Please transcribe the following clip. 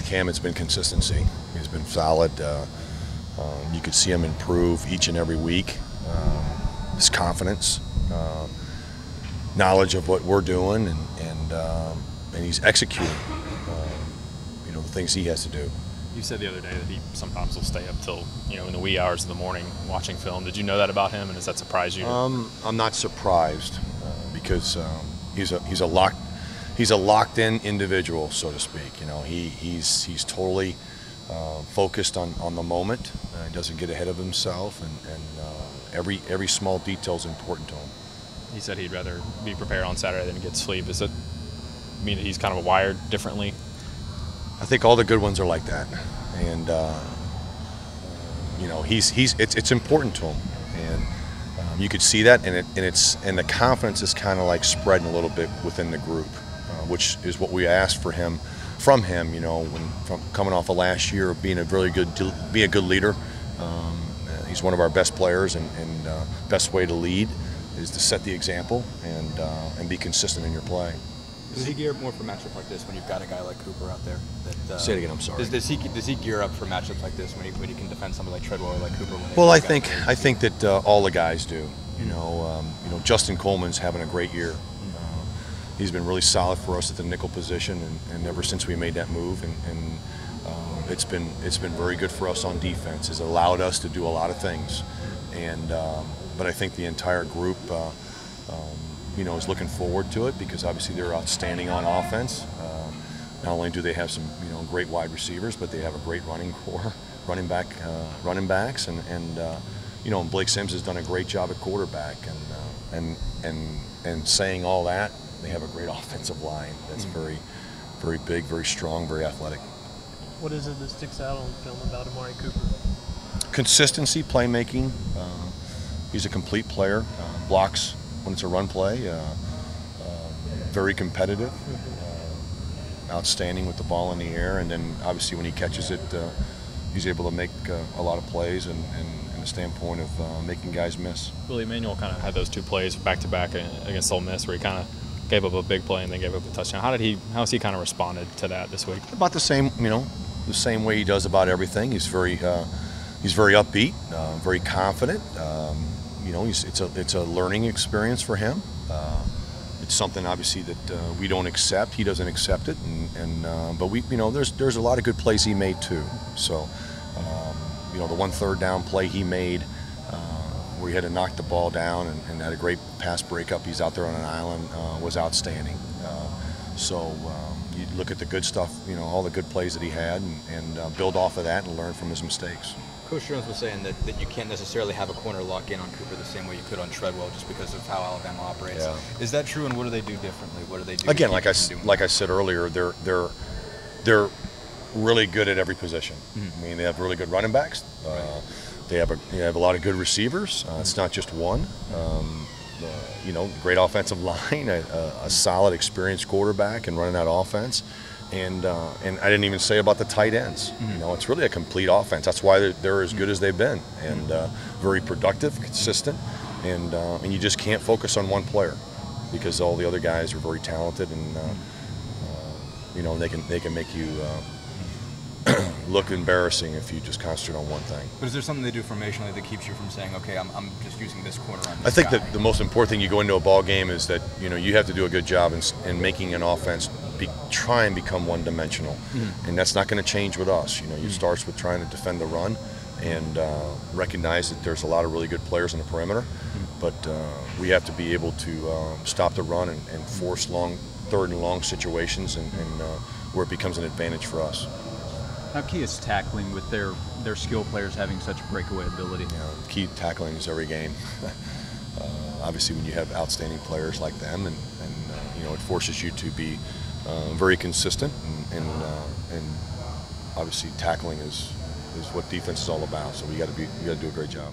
Cam, it's been consistency. He's been solid. You could see him improve each and every week. His confidence, knowledge of what we're doing, and he's executing. The things he has to do. You said the other day that he sometimes will stay up till in the wee hours of the morning watching film. Did you know that about him, and does that surprise you? I'm not surprised because he's a locked-in individual, so to speak. He's totally focused on the moment. He doesn't get ahead of himself, and every small detail is important to him. He said he'd rather be prepared on Saturday than get sleep. Does it mean that he's kind of wired differently? I think all the good ones are like that, and it's important to him, and you could see that, and the confidence is kind of like spreading a little bit within the group, which is what we asked from him. From coming off of last year of being a good leader. He's one of our best players, and best way to lead is to set the example and be consistent in your play. Does he gear up more for matchups like this when you've got a guy like Cooper out there? Say it again. I'm sorry. Does he gear up for matchups like this when he can defend somebody like Treadwell or like Cooper? Well, I think that all the guys do. Justin Coleman's having a great year. He's been really solid for us at the nickel position, and ever since we made that move, and it's been very good for us on defense. It's allowed us to do a lot of things, but I think the entire group. Is looking forward to it because obviously they're outstanding on offense. Not only do they have some great wide receivers, but they have a great running core, running backs, and Blake Sims has done a great job at quarterback, and saying all that, they have a great offensive line that's very, very big, very strong, very athletic. What is it that sticks out on film about Amari Cooper? Consistency, playmaking. He's a complete player. Blocks when it's a run play, very competitive, outstanding with the ball in the air, and then obviously when he catches it, he's able to make a lot of plays and a standpoint of making guys miss. Willie Emmanuel kind of had those two plays back-to-back against Ole Miss where he kind of gave up a big play and then gave up a touchdown. How has he kind of responded to that this week? About the same, the same way he does about everything. He's very upbeat, very confident. It's a learning experience for him. It's something obviously that we don't accept. He doesn't accept it, but there's a lot of good plays he made too. So the one third down play he made where he had to knock the ball down and had a great pass breakup. He's out there on an island, was outstanding. You look at the good stuff, all the good plays that he had, and build off of that and learn from his mistakes. Coach Jones was saying that you can't necessarily have a corner lock in on Cooper the same way you could on Treadwell just because of how Alabama operates. Yeah. Is that true, and what do they do differently? What do they do? Again, like I said earlier, they're really good at every position. I mean, they have really good running backs. They have a lot of good receivers. It's not just one. Great offensive line, a solid, experienced quarterback, and running that offense. And I didn't even say about the tight ends. It's really a complete offense. That's why they're as good as they've been, and very productive, consistent, and you just can't focus on one player because all the other guys are very talented, and they can make you look embarrassing if you just concentrate on one thing. But is there something they do formationally that keeps you from saying, okay, I'm just using this corner on this I think guy? that the most important thing you go into a ball game is that you have to do a good job in making an offense try and become one-dimensional, and that's not going to change with us. You starts with trying to defend the run and recognize that there's a lot of really good players on the perimeter, but we have to be able to stop the run and force third and long situations, and where it becomes an advantage for us. How key is tackling with their skill players having such breakaway ability? Key tackling is every game. Obviously, when you have outstanding players like them, and it forces you to be very consistent, and obviously tackling is what defense is all about. So we got to do a great job.